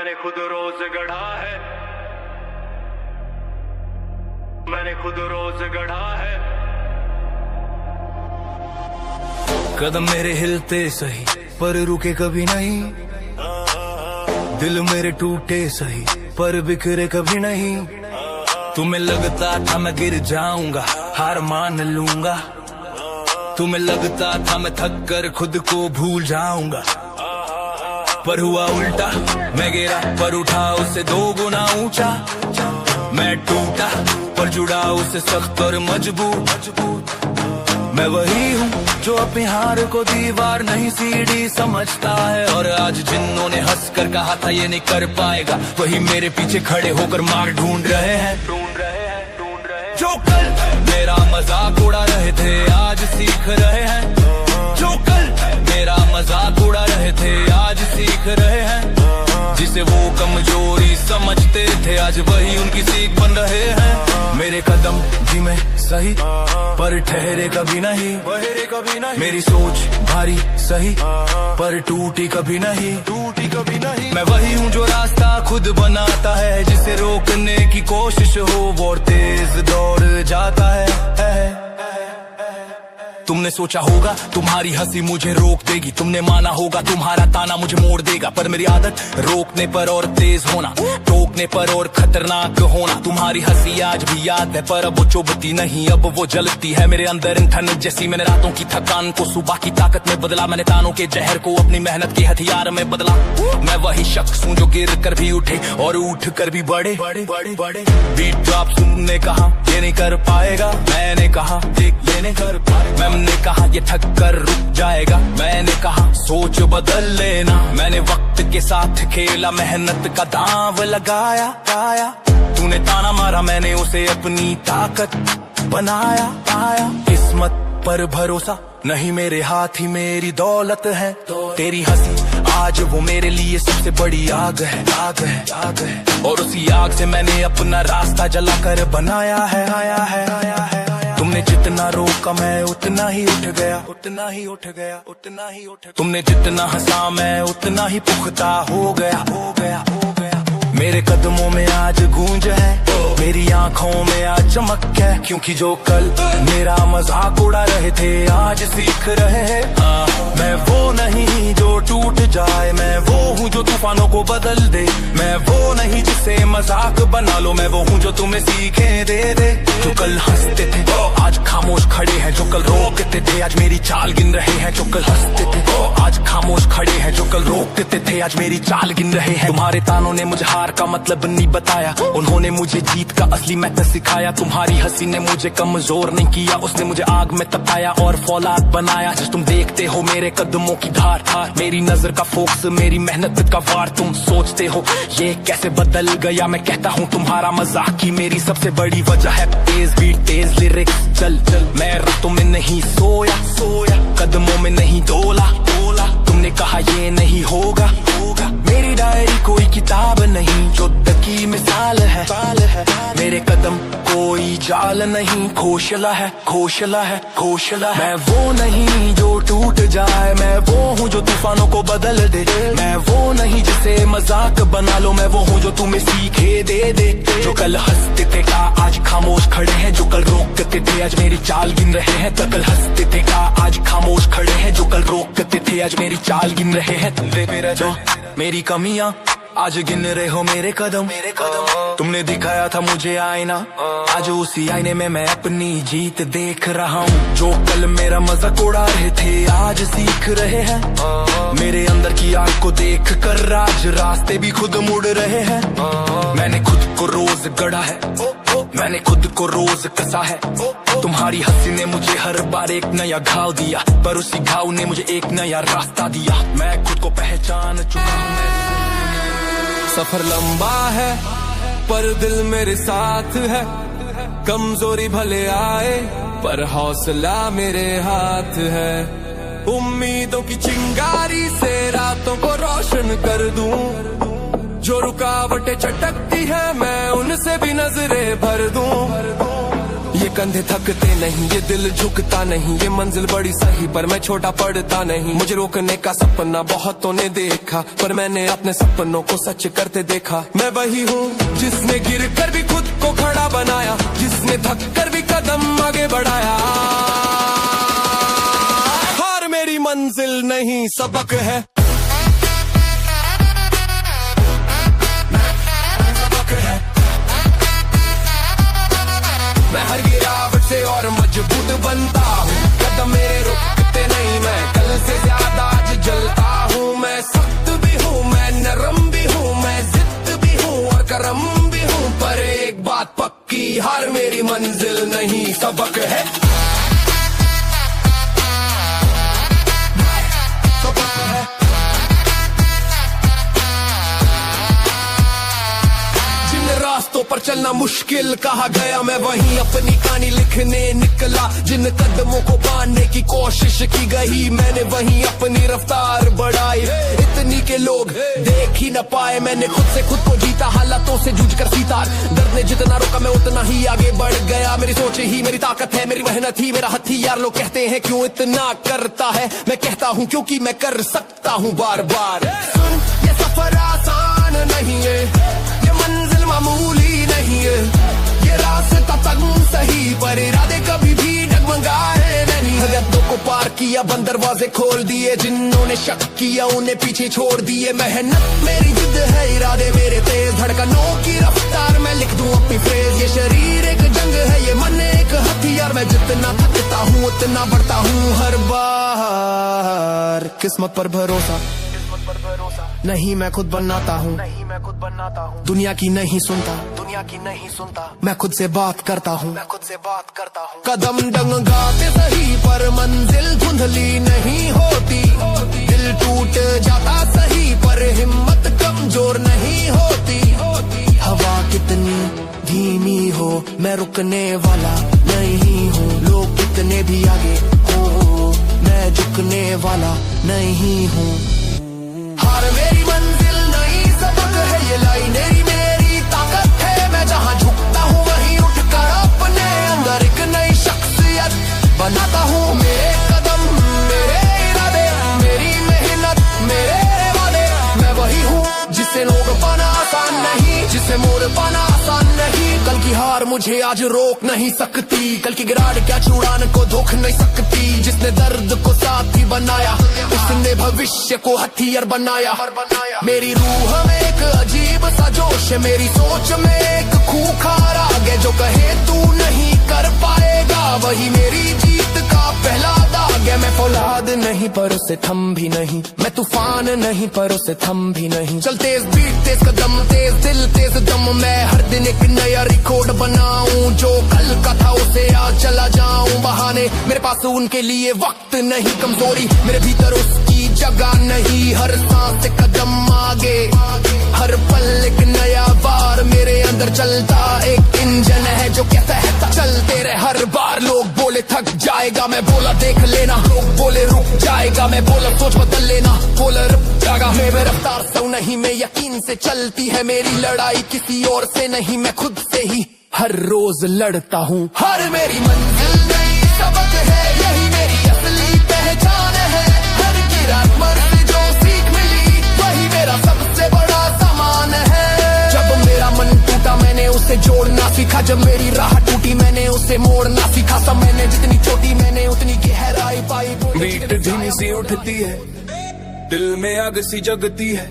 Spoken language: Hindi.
मैंने खुद रोज गढ़ा है, मैंने खुद रोज गढ़ा है। कदम मेरे हिलते सही पर रुके कभी नहीं, दिल मेरे टूटे सही पर बिखरे कभी नहीं। तुम्हें लगता था मैं गिर जाऊंगा, हार मान लूंगा। तुम्हें लगता था मैं थक कर खुद को भूल जाऊंगा, पर हुआ उल्टा। मैं गिरा पर उठा उससे 2 गुना ऊंचा। मैं टूटा पर जुड़ा उससे सख्त और मजबूत। मैं वही हूँ जो अपनी हार को दीवार नहीं सीढ़ी समझता है। और आज जिन्होंने हंस कर कहा था ये नहीं कर पाएगा, वही मेरे पीछे खड़े होकर मार ढूंढ रहे हैं। जो कल मेरा मजाक उड़ा रहे थे आज सीख रहे हैं। जो कल मेरा मजाक उड़ा रहे थे आज सीख रहे हैं। जिसे वो कमजोरी समझते थे आज वही उनकी सीख बन रहे हैं। मेरे कदम धीमे सही पर ठहरे कभी नहीं, मेरी सोच भारी सही पर टूटी कभी नहीं। मैं वही हूँ जो रास्ता खुद बनाता है, जिसे रोकने की कोशिश हो वो और तेज दौड़ जाता है। तुमने सोचा होगा तुम्हारी हंसी मुझे रोक देगी, तुमने माना होगा तुम्हारा ताना मुझे मोड़ देगा। पर मेरी आदत रोकने पर और तेज होना, टोकने पर और खतरनाक होना। तुम्हारी हंसी आज भी याद है पर अब वो चुभती नहीं, अब वो जलती है मेरे अंदर इन ठंड जैसी। मैंने रातों की थकान को सुबह की ताकत में बदला, मैंने तानों के जहर को अपनी मेहनत के हथियार में बदला। मैं वही शख्स हूँ जो गिर कर भी उठे और उठ कर भी बढ़े। बीट ड्रॉप सुनने कहा ये नहीं कर पाएगा, मैंने कहा ये नहीं कर पाएगा। मैंने कहा ये थक कर रुक जाएगा, मैंने कहा सोच बदल लेना। मैंने वक्त के साथ खेला, मेहनत का दांव लगाया। तूने ताना मारा, मैंने उसे अपनी ताकत बनाया। किस्मत पर भरोसा नहीं, मेरे हाथ ही मेरी दौलत है। तेरी हंसी आज वो मेरे लिए सबसे बड़ी आग है। और उसी आग से मैंने अपना रास्ता जलाकर बनाया है। तुमने जितना रोका मैं उतना ही उठ गया। तुमने जितना हंसा मैं उतना ही पुख्ता हो गया। मेरे कदमों में आज गूंज है, मेरी आंखों में आज चमक है। क्योंकि जो कल मेरा मजाक उड़ा रहे थे आज सीख रहे हैं। मैं वो नहीं जो टूट जाए, मैं वो हूँ जो तूफानों को बदल दे। मैं वो नहीं जिसे मजाक बना लो, मैं वो हूँ जो तुम्हें सीखे दे। जो कल हंसते थे आज खामोश खड़े हैं, जो कल रोकते थे आज मेरी चाल गिन रहे हैं। जो कल हंसते थे आज खामोश खड़े हैं, जो कल रोकते थे आज मेरी चाल गिन रहे हैं। तुम्हारे तानों ने मुझे हार का मतलब नहीं बताया, उन्होंने मुझे जीत का असली मेथड सिखाया। तुम्हारी हंसी ने मुझे कमजोर नहीं किया, उसने मुझे आग में तपाया और फौलाद बनाया। जब तुम देखते हो मेरे कदमों की धार, मेरी नजर का फोकस, मेरी मेहनत का वार। तुम सोचते हो ये कैसे बदल गया, मैं कहता हूँ तुम्हारा मजाक की मेरी सबसे बड़ी वजह है। तेज बीट तेज लिरिक्स, चल मैं रातों में नहीं सोया, कदमों में नहीं डोला। तुमने कहा ये नहीं होगा, मेरी डायरी कोई किताब नहीं जो की मिसाल है। मेरे कदम कोई जाल नहीं, खोशला है। मैं वो नहीं जो टूट जाए, मैं वो हूँ जो तूफानों को बदल दे। मैं वो नहीं जिसे मजाक बना लो, मैं वो हूँ जो तुम्हें सीखे दे। जो कल हंसते थे का आज खामोश खड़े हैं, जो कल रोकते थे आज मेरी चाल गिन रहे हैं। तो कल हंसते थे का आज खामोश खड़े हैं, जो कल रोकते थे आज मेरी चाल गिन रहे हैं। जो मेरी कमियां आज गिन रहे हो मेरे कदम। तुमने दिखाया था मुझे आईना, आज उसी आईने में मैं अपनी जीत देख रहा हूँ। जो कल मेरा मजाक उड़ा रहे थे आज सीख रहे हैं। मेरे अंदर की आग को देख कर आज रास्ते भी खुद मुड़ रहे हैं। मैंने खुद को रोज गढ़ा है, मैंने खुद को रोज कसा है। तुम्हारी हंसी ने मुझे हर बार एक नया घाव दिया, पर उसी घाव ने मुझे एक नया रास्ता दिया। मैं खुद को पहचान चुका हूँ। सफर लंबा है पर दिल मेरे साथ है, कमजोरी भले आए पर हौसला मेरे हाथ है। उम्मीदों की चिंगारी से रातों को रोशन कर दूं, जो रुकावटें चटकती है मैं उनसे भी नजरें भर दूं। ये ये कंधे थकते नहीं, ये दिल झुकता नहीं, ये मंजिल बड़ी सही पर मैं छोटा पड़ता नहीं। मुझे रोकने का सपना बहुतों ने देखा, पर मैंने अपने सपनों को सच करते देखा। मैं वही हूँ जिसने गिर कर भी खुद को खड़ा बनाया, जिसने थक कर भी कदम आगे बढ़ाया। हार मेरी मंजिल नहीं सबक है, मैं हर गिरावट से और मजबूत बनता हूँ। कदम मेरे रुकते नहीं, मैं कल से ज्यादा आज जलता हूँ। मैं सख्त भी हूँ, मैं नरम भी हूँ, मैं जिद्द भी हूँ और करम भी हूँ। पर एक बात पक्की, हार मेरी मंजिल नहीं सबक है। रास्तों पर चलना मुश्किल कहा गया, मैं वहीं अपनी कहानी लिखने निकला। जिन कदमों को बांधने की कोशिश की गई, मैंने वहीं अपनी रफ्तार बढ़ाई। इतनी के लोग देख ही न पाए, मैंने खुद से खुद को जीता, हालातों से जूझ कर सीता। दर्द ने जितना रोका मैं उतना ही आगे बढ़ गया। मेरी सोच ही मेरी ताकत है, मेरी मेहनत ही मेरा हथियार। लोग कहते हैं क्यों इतना करता है, मैं कहता हूँ क्योंकि मैं कर सकता हूँ बार बार। सुन, ये सफर आसान नहीं है, ये मंजिल मामूली नहीं है, ये रास्ता तंग सही पर इरादे कभी भी डगमगाए नहीं। हदों को पार किया, बंद दरवाजे खोल दिए, जिन्होंने शक किया उन्हें पीछे छोड़ दिए। मेहनत मेरी जिद है, इरादे मेरे तेज, धड़कनों की रफ्तार मैं लिख दूं अपनी फ्रेज। ये शरीर एक जंग है, ये मन एक हथियार। मैं जितना थकता हूँ उतना बढ़ता हूँ हर बार। किस्मत पर भरोसा नहीं, मैं खुद बनाता हूँ। दुनिया की नहीं सुनता, मैं खुद से बात करता हूँ। कदम डगमगाते सही पर मंजिल धुंधली नहीं होती। दिल टूट जाता सही पर हिम्मत कमजोर नहीं होती। हवा कितनी धीमी हो, मैं रुकने वाला नहीं हूँ। लोग कितने भी आगे हो, मैं झुकने वाला नहीं हूँ। हार मेरी मंजिल नहीं सबक है, ये लाइनें मेरी ताकत है। मैं जहाँ झुकता हूँ वहीं उठकर अपने अंदर एक नई शख्सियत बनाता हूँ। मेरे कदम मेरे इरादे, मेरी मेहनत मेरे वादे। मैं वही हूँ जिसे लोग पाना आसान नहीं, जिसे मोड़ पाना आसान नहीं। कल की हार मुझे आज रोक नहीं सकती, कल की गिरावट क्या चूड़ान को धोख नहीं सकती। जिसने दर्द को साथी बनाया, उसने भविष्य को हथियार बनाया। मेरी रूह में एक अजीब सा जोश है, मेरी सोच में एक खूंखार आग है। जो कहे तू नहीं कर पाएगा, वही मेरी जीत का पहला दाग है। मैं फौलाद नहीं पर उसे थम भी नहीं, मैं तूफान नहीं पर उसे थम भी नहीं। चल तेज बीट तेज कदम, तेज दिल तेज दम, मैं हर दिन एक नया रिकॉर्ड बनाऊं। जो कल का था उसे आज चला जाऊं। बहाने मेरे पास उनके लिए वक्त नहीं, कमजोरी मेरे भीतर उसकी जगह नहीं। हर सांस से कदम आगे, हर पल एक नया वार। मेरे अंदर चलता एक इंजन है जो कहता है चलते रहे हर बार। लोग बोले थक जाएगा, मैं बोला देख लेना। लोग बोले रुक जाएगा, मैं बोला सोच बदल लेना। बोला रुक जाएगा, मैं रफ्तार सौ नहीं, मैं यकीन से चलती है मेरी लड़ाई। किसी और से नहीं, मैं खुद से ही हर रोज लड़ता हूँ। हर मेरी मंजिल नहीं सबक है, यही मेरी असली पहचान है। हर की रात मर से जो सीख मिली, वही मेरा सबसे बड़ा सामान है। जब मेरा मन टूटा मैंने उसे जोड़ना सीखा, जब मेरी राह टूटी मैंने उसे मोड़ना सीखा। सब मैंने जितनी चोटी मैंने उतनी गहराई पाई। बीट धीमी सी उठती है, दिल में आग सी जगती है।